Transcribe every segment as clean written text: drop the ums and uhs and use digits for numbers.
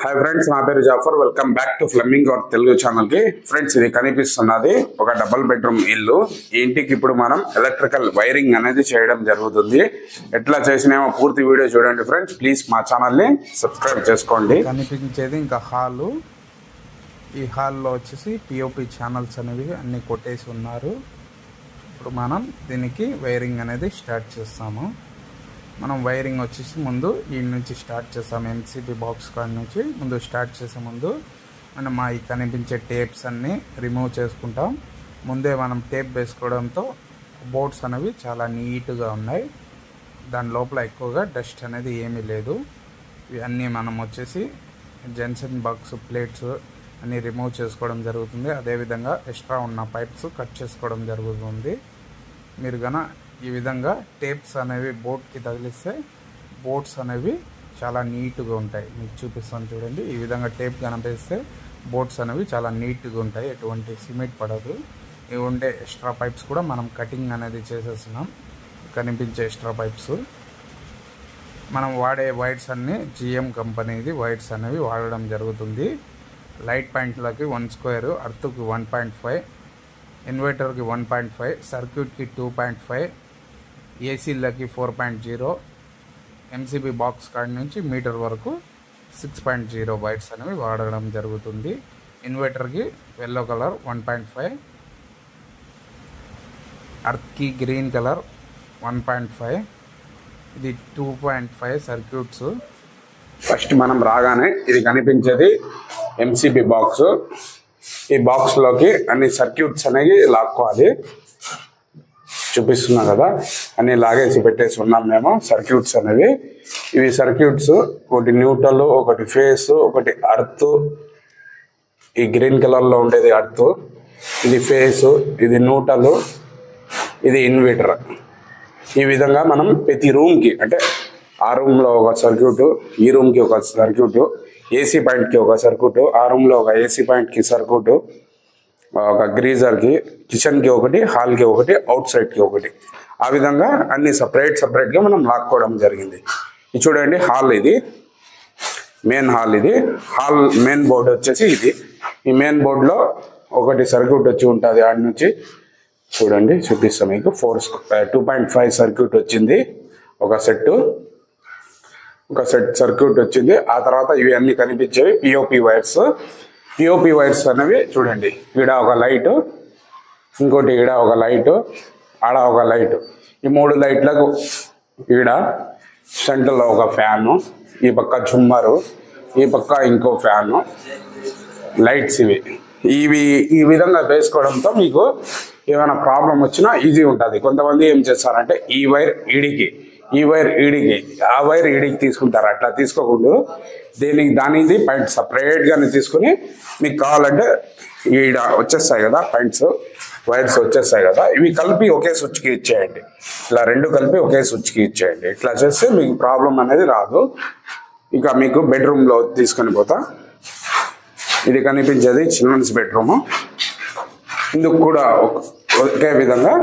Hi friends, నా పేరు Jafar. Welcome back to flaming our Telugu channel కి. ఫ్రెండ్స్, ఇది కనిపిస్తున్నది ఒక డబుల్ బెడ్రూమ్ ఇల్లు. ఈ ఇంటికి ఇప్పుడు మనం ఎలక్ట్రికల్ వైరింగ్ అనేది చేయడం జరుగుతుంది. ఎట్లా చేసినామో పూర్తి వీడియో చూడండి ఫ్రెండ్స్. ప్లీజ్ మా ఛానల్ ని సబ్స్క్రైబ్ చేసుకోండి. కనిపించేది ఇంకా హాలు. ఈ హాల్లో వచ్చేసి పిఓపి ఛానల్స్ అనేవి అన్ని కొట్టేసి ఉన్నారు. ఇప్పుడు మనం దీనికి వైరింగ్ అనేది స్టార్ట్ చేస్తాము. మనం వైరింగ్ వచ్చేసి ముందు ఈ నుంచి స్టార్ట్ చేస్తాము. ఎంసీబీ బాక్స్ కాడ నుంచి ముందు స్టార్ట్ చేసే ముందు మనం ఈ కనిపించే టేప్స్ అన్నీ రిమూవ్ చేసుకుంటాం. ముందే మనం టేప్ వేసుకోవడంతో బోర్డ్స్ అనేవి చాలా నీట్గా ఉన్నాయి. దాని లోపల ఎక్కువగా డస్ట్ అనేది ఏమీ లేదు. ఇవన్నీ మనం వచ్చేసి జెన్సన్ బాక్స్ ప్లేట్స్ అన్నీ రిమూవ్ చేసుకోవడం జరుగుతుంది. అదేవిధంగా ఎక్స్ట్రా ఉన్న పైప్స్ కట్ చేసుకోవడం జరుగుతుంది. మీరు గన ఈ విధంగా టేప్స్ అనేవి బోర్డ్కి తగిలిస్తే బోర్డ్స్ అనేవి చాలా నీట్గా ఉంటాయి. మీకు చూపిస్తాను చూడండి. ఈ విధంగా టేప్ కనిపిస్తే బోర్డ్స్ అనేవి చాలా నీట్గా ఉంటాయి. ఎటువంటి సిమెంట్ పడదు. ఇవి ఉండే ఎక్స్ట్రా పైప్స్ కూడా మనం కటింగ్ అనేది చేసేస్తున్నాం. కనిపించే ఎక్స్ట్రా పైప్స్ మనం వాడే వైర్స్ అన్నీ జిఎం కంపెనీది వైర్స్ అనేవి వాడడం జరుగుతుంది. లైట్ పాయింట్లకి 1 స్క్వేర్, అర్త్కి 1.5, ఇన్వర్టర్కి 1.5, సర్క్యూట్కి 2.5, ఏసీలకి 4.0, ఎంసీబీ బాక్స్ కాడి నుంచి మీటర్ వరకు 6.0 వైర్స్ అనేవి వాడడం జరుగుతుంది. ఇన్వర్టర్కి ఎల్లో కలర్ 1.5, అర్త్కి గ్రీన్ కలర్ 1.5, ఇది 2.5 సర్క్యూట్స్. ఫస్ట్ మనం రాగానే ఇది కనిపించేది ఎంసీబీ బాక్స్. ఈ బాక్స్లోకి అన్ని సర్క్యూట్స్ అనేవి లాక్కోవాలి. చూపిస్తున్నాం కదా, అన్ని లాగేసి పెట్టేసి ఉన్నాం మేము సర్క్యూట్స్ అనేవి. ఇవి సర్క్యూట్స్ ఒకటి న్యూట్రల్, ఒకటి ఫేస్, ఒకటి అర్త్. ఈ గ్రీన్ కలర్లో ఉండేది అర్త్, ఇది ఫేస్, ఇది న్యూట్రల్, ఇది ఇన్వర్టర్. ఈ విధంగా మనం ప్రతి రూమ్కి, అంటే ఆ రూమ్లో ఒక సర్క్యూట్, ఈ రూమ్కి ఒక సర్క్యూట్, ఏసీ పాయింట్కి ఒక సర్క్యూట్, ఆ రూమ్లో ఒక ఏసీ పాయింట్కి సర్క్యూట్, ఒక గ్రీజర్కి, కిచెన్కి ఒకటి, హాల్కి ఒకటి, అవుట్ సైడ్కి ఒకటి. ఆ విధంగా అన్ని సపరేట్గా మనం లాక్కోవడం జరిగింది. ఇది చూడండి, హాల్ ఇది మెయిన్ హాల్. ఇది హాల్ మెయిన్ బోర్డు వచ్చేసి ఇది. ఈ మెయిన్ బోర్డులో ఒకటి సర్క్యూట్ వచ్చి ఉంటుంది. ఆడ నుంచి చూడండి, చూపిస్తాం మీకు. 2.5 సర్క్యూట్ వచ్చింది. ఒక సెట్ సర్క్యూట్ వచ్చింది. ఆ తర్వాత ఇవి అన్ని కనిపించేవి పిఓపి వైర్స్. పిఓపి వైర్స్ అనేవి చూడండి, ఈడ ఒక లైటు, ఇంకోటి ఈడ ఒక లైటు, ఆడ ఒక లైటు. ఈ 3 లైట్లకు ఈడ సెంటర్లో ఒక ఫ్యాను, ఈ పక్క ఝుమ్మరు, ఈ పక్క ఇంకో ఫ్యాను, లైట్స్ ఇవి ఈ విధంగా వేసుకోవడంతో మీకు ఏమైనా ప్రాబ్లం వచ్చినా ఈజీ ఉంటుంది. కొంతమంది ఏం చేస్తారంటే ఈ వైర్ ఈడికి, ఈ వైర్ ఈడికి, ఆ వైర్ ఈడికి తీసుకుంటారు. అట్లా తీసుకోకుండా దానిది పాయింట్ సపరేట్గానే తీసుకుని మీకు కావాలంటే ఈడ వచ్చేస్తాయి కదా పాయింట్స్, వైర్స్ వచ్చేస్తాయి కదా, ఇవి కలిపి ఒకే స్విచ్కి ఇచ్చేయండి. ఇలా 2 కలిపి ఒకే స్విచ్కి ఇచ్చేయండి. ఇట్లా చేస్తే మీకు ప్రాబ్లం అనేది రాదు. ఇక మీకు బెడ్రూమ్లో తీసుకొని పోతా. ఇది కనిపించేది చిల్డ్రన్స్ బెడ్రూము. ఇందుకు కూడా ఒకే విధంగా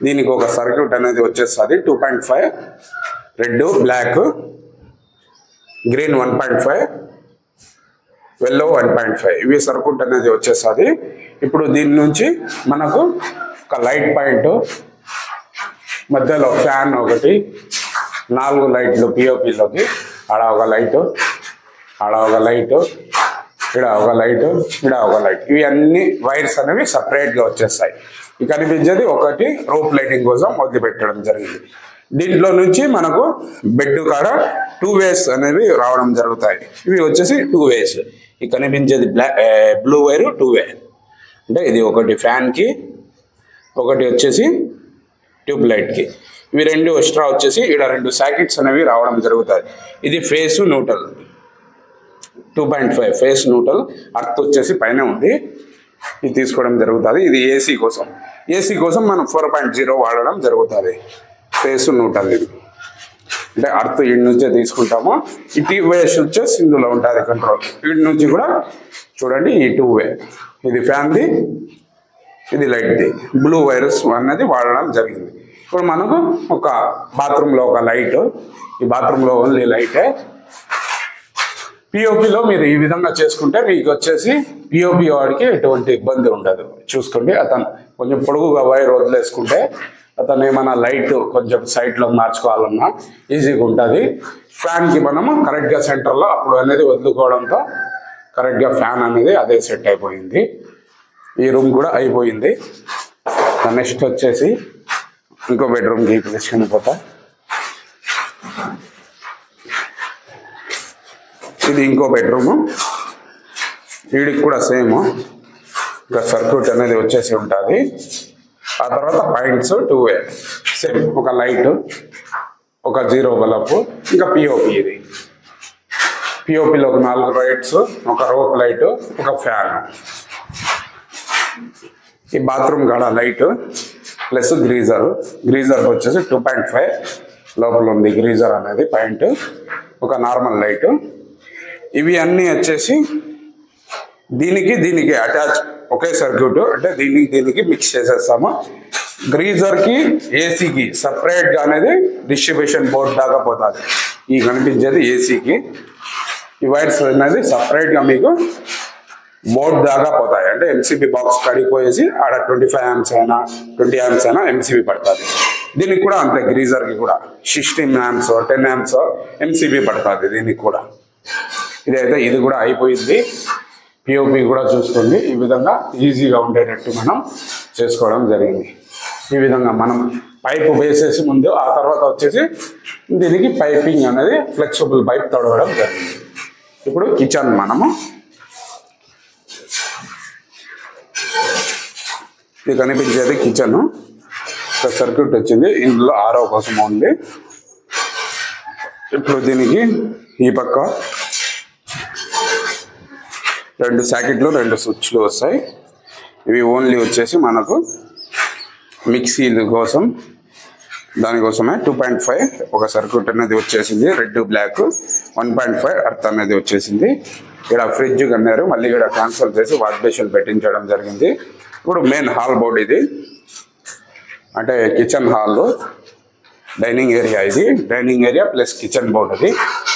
దీనికి ఒక సర్క్యూట్ అనేది వచ్చేస్తుంది. 2.5, రెడ్, బ్లాక్, గ్రీన్ 1.5, ఎల్లో 1.5 ఇవి సర్క్యూట్ అనేది వచ్చేస్తుంది. ఇప్పుడు దీని నుంచి మనకు ఒక లైట్ పాయింట్, మధ్యలో ఫ్యాన్ ఒకటి, 4 లైట్లు పిఓపిలోకి, ఆడ ఒక లైటు, ఆడ ఒక లైటు, ఇక్కడ ఒక లైటు, ఇక్కడ ఒక లైట్. ఇవి అన్ని వైర్స్ అనేవి సపరేట్గా వచ్చేస్తాయి. ఇవి కనిపించేది ఒకటి రూప్ లైటింగ్ కోసం వదిలిపెట్టడం జరిగింది. దీంట్లో నుంచి మనకు బెడ్ కాడ 2 వేస్ అనేవి రావడం జరుగుతాయి. ఇవి వచ్చేసి 2 వేస్. ఇవి కనిపించేది బ్లూ వైర్ 2 వే, అంటే ఇది ఒకటి ఫ్యాన్కి, ఒకటి వచ్చేసి ట్యూబ్ లైట్కి. ఇవి 2 ఎక్స్ట్రా వచ్చేసి ఇక్కడ 2 సాకెట్స్ అనేవి రావడం జరుగుతాయి. ఇది face neutral 2.5 face neutral. Earth వచ్చేసి పైన ఉంది, ఇది తీసుకోవడం జరుగుతుంది. ఇది ఏసీ కోసం మనం 4.0 వాడడం జరుగుతుంది. ఫేస్ న్యూట్రల్ ఇది, అంటే అర్త్ వీడి నుంచే తీసుకుంటాము. ఈ 2 వే స్విచెస్ ఇందులో ఉంటుంది కంట్రోల్. వీడి నుంచి కూడా చూడండి, ఈ 2 వే, ఇది ఫ్యాన్ది, ఇది లైట్ది. బ్లూ వైరస్ అన్నది వాడడం జరిగింది. ఇప్పుడు మనకు ఒక బాత్రూంలో ఒక లైట్, ఈ బాత్రూంలో ఓన్లీ లైటే. పిఓపిలో మీరు ఈ విధంగా చేసుకుంటే మీకు వచ్చేసి పిఓపి వాడికి ఎటువంటి ఇబ్బంది ఉండదు. చూసుకోండి, అతను కొంచెం పొడుగుగా వైర్ వదిలేసుకుంటే అతను ఏమైనా లైట్ కొంచెం సైడ్లో మార్చుకోవాలన్నా ఈజీగా ఉంటుంది. ఫ్యాన్కి మనము కరెక్ట్గా సెంటర్లో అప్పుడు అనేది వదులుకోవడంతో కరెక్ట్గా ఫ్యాన్ అనేది అదే సెట్ అయిపోయింది. ఈ రూమ్ కూడా అయిపోయింది. నెక్స్ట్ వచ్చేసి ఇంకో బెడ్రూమ్కి తీసుకుని పోతా. ఇది ఇంకో బెడ్రూము. వీడికి కూడా సేమ్ ఇంకా సర్క్యూట్ అనేది వచ్చేసి ఉంటుంది. ఆ తర్వాత పాయింట్స్ 2 సేమ్, ఒక లైట్, ఒక 0 బల్బు, ఇంకా పిఓపి. ఇది పిఓపిలో ఒక 4 లైట్స్, ఒక రోప్ లైట్, ఒక ఫ్యాన్. ఈ బాత్రూమ్ కాడ లైట్ ప్లస్ గ్రీజర్. గ్రీజర్ వచ్చేసి 2.5 లోపల ఉంది గ్రీజర్ అనేది పాయింట్. ఒక నార్మల్ లైట్. ఇవి అన్నీ వచ్చేసి దీనికి అటాచ్ ఒకే సర్క్యూట్, అంటే దీనికి మిక్స్ చేసేస్తాము. గ్రీజర్కి ఏసీకి సపరేట్గా అనేది డిస్ట్రిబ్యూషన్ బోర్డ్ దాకా పోతుంది. ఈ కనిపించేది ఏసీకి. ఈ వైర్స్ అనేది సపరేట్గా మీకు బోర్డ్ దాకా పోతాయి. అంటే ఎంసీబీ బాక్స్ కడిగిపోయేసి ఆడ 25 amps అయినా 20 amps అయినా ఎంసీబీ పడుతుంది. దీనికి కూడా అంతే, గ్రీజర్కి కూడా 16 amps 10 amps ఎంసీబీ పడుతుంది దీనికి కూడా. ఇదైతే ఇది కూడా అయిపోయింది. పిఓపి కూడా చూసుకోండి. ఈ విధంగా ఈజీగా ఉండేటట్టు మనం చేసుకోవడం జరిగింది. ఈ విధంగా మనం పైపు వేసేసి ముందు, ఆ తర్వాత వచ్చేసి దీనికి పైపింగ్ అనేది ఫ్లెక్సిబుల్ పైప్ తొడగడం జరిగింది. ఇప్పుడు కిచెన్ మనము ఇది కనిపించేది కిచెన్. సర్క్యూట్ వచ్చింది, ఇందులో ఆరో కోసం ఉంది. ఇప్పుడు దీనికి ఈ పక్క 2 సాకెట్లు 2 స్విచ్లు వస్తాయి. ఇవి ఓన్లీ వచ్చేసి మనకు మిక్సీల కోసం, దానికోసమే 2.5 ఒక సర్క్యూట్ అనేది వచ్చేసింది. రెడ్ బ్లాక్ 1.5 అర్త్ అనేది వచ్చేసింది. ఇక్కడ ఫ్రిడ్జ్ కన్నారు, మళ్ళీ ఇక్కడ క్యాన్సల్ చేసి వాష్ బేసిన్ పెట్టించడం జరిగింది. ఇప్పుడు మెయిన్ హాల్ బోర్డ్ ఇది, అంటే కిచెన్ హాల్ డైనింగ్ ఏరియా. ఇది dining area plus kitchen board. అది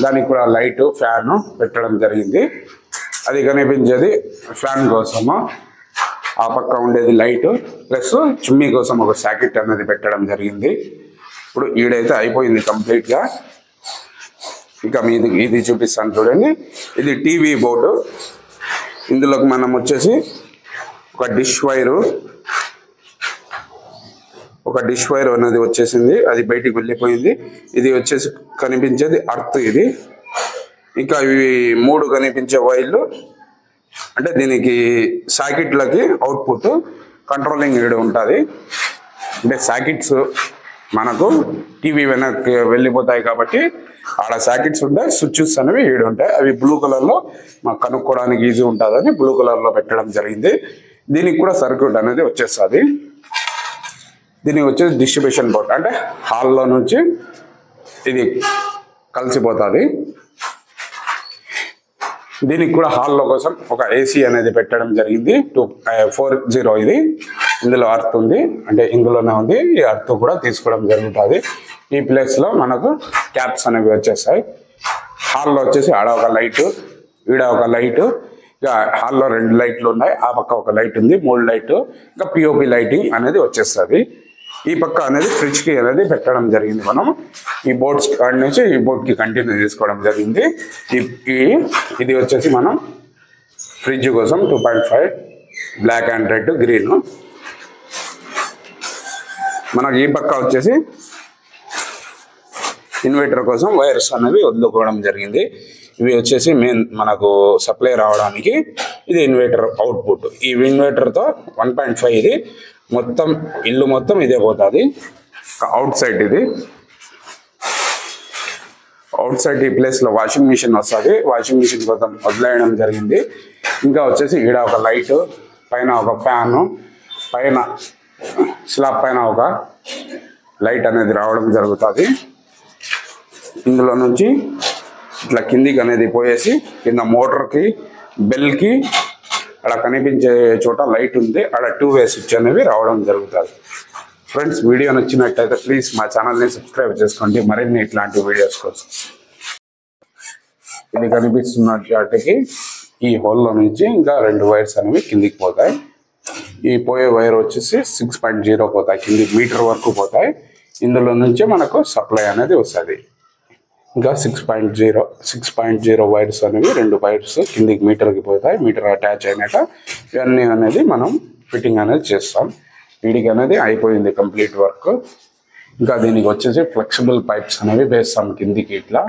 దానికి కూడా లైట్ ఫ్యాన్ పెట్టడం జరిగింది. అది కనిపించేది ఫ్యాన్ కోసము. ఆ పక్క ఉండేది లైట్ ప్లస్ చిమ్నీ కోసం ఒక సాకెట్ అనేది పెట్టడం జరిగింది. ఇప్పుడు ఈడైతే అయిపోయింది కంప్లీట్గా. ఇక మీది ఇది చూపిస్తాను చూడండి. ఇది టీవీ బోర్డు. ఇందులోకి మనం వచ్చేసి ఒక డిష్ వైర్ అనేది వచ్చేసింది, అది బయటికి వెళ్ళిపోయింది. ఇది వచ్చేసి కనిపించేది అర్త్. ఇది ఇంకా ఇవి 3 కనిపించే వైర్లు, అంటే దీనికి సాకెట్లకి అవుట్పుట్ కంట్రోలింగ్ ఈడ ఉంటుంది. అంటే సాకెట్స్ మనకు టీవీ వెనక్కి వెళ్ళిపోతాయి కాబట్టి ఆడ సాకెట్స్ ఉంటాయి, స్విచ్చెస్ అనేవి ఈడ ఉంటాయి. అవి బ్లూ కలర్లో మాకు కనుక్కోవడానికి ఈజీ ఉంటుందని బ్లూ కలర్లో పెట్టడం జరిగింది. దీనికి కూడా సర్క్యూట్ అనేది వచ్చేస్తుంది. దీనికి వచ్చేసి డిస్ట్రిబ్యూషన్ బోర్డ్, అంటే హాల్లో నుంచి ఇది కలిసిపోతుంది. దీనికి కూడా హాల్లో కోసం ఒక ఏసీ అనేది పెట్టడం జరిగింది. 240 ఇది. ఇందులో అర్త్ ఉంది, అంటే ఇందులోనే ఉంది. ఈ అర్త్ కూడా తీసుకోవడం జరుగుతుంది. ఈ ప్లేస్లో మనకు క్యాప్స్ అనేవి వచ్చేస్తాయి. హాల్లో వచ్చేసి ఆడ ఒక లైట్, ఈడ ఒక లైట్. ఇక హాల్లో 2 లైట్లు ఉన్నాయి, ఆ పక్క ఒక లైట్ ఉంది, 3 లైట్. ఇంకా పిఓపి లైటింగ్ అనేది వచ్చేస్తుంది. ఈ పక్క అనేది ఫ్రిడ్జ్కి అనేది పెట్టడం జరిగింది. మనం ఈ బోర్డ్స్ కాడి నుంచి ఈ బోర్డ్కి కంటిన్యూ చేసుకోవడం జరిగింది. ఇది వచ్చేసి మనం ఫ్రిడ్జ్ కోసం 2.5 బ్లాక్ అండ్ రెడ్ గ్రీన్. మనకి ఈ పక్క వచ్చేసి ఇన్వర్టర్ కోసం వైర్స్ అనేవి వదులుకోవడం జరిగింది. ఇవి వచ్చేసి మెయిన్ మనకు సప్లై రావడానికి ఇది ఇన్వర్టర్ అవుట్పుట్. ఈ ఇన్వర్టర్తో 1.5 ఇది మొత్తం ఇల్లు మొత్తం ఇదే పోతుంది. అవుట్ సైడ్ ఇది, అవుట్ సైడ్ ఈ ప్లేస్లో వాషింగ్ మిషన్ వస్తుంది. వాషింగ్ మిషన్ కోసం వదిలేయడం జరిగింది. ఇంకా వచ్చేసి ఈడ ఒక లైట్, పైన ఒక ఫ్యాను, పైన స్లాబ్ పైన ఒక లైట్ అనేది రావడం జరుగుతుంది. ఇందులో నుంచి ఇట్లా కిందికి అనేది పోయేసి కింద మోటార్కి బెల్కి అక్కడ కనిపించే చోట లైట్ ఉంది, అక్కడ 2 వే స్విచ్ అనేవి రావడం జరుగుతుంది. ఫ్రెండ్స్, వీడియో నచ్చినట్టయితే ప్లీజ్ మా ఛానల్ని సబ్స్క్రైబ్ చేసుకోండి మరిన్ని ఇట్లాంటి వీడియోస్ కోసం. ఇది కనిపిస్తున్న చాటుకి ఈ హోల్లో నుంచి ఇంకా 2 వైర్స్ అనేవి కిందికి పోతాయి. ఈ పోయే వైర్ వచ్చేసి 6.0 పోతాయి, కింది మీటర్ వరకు పోతాయి. ఇందులో నుంచే మనకు సప్లై అనేది వస్తుంది. ఇంకా 6.0 వైర్స్ అనేవి 2 వైర్స్ కిందికి మీటర్కి పోతాయి. మీటర్ అటాచ్ అయినాక ఇవన్నీ అనేది మనం ఫిట్టింగ్ అనేది చేస్తాం. వీడికి అనేది అయిపోయింది కంప్లీట్ వర్క్. ఇంకా దీనికి వచ్చేసి ఫ్లెక్సిబుల్ పైప్స్ అనేవి వేస్తాం కిందికి ఇట్లా.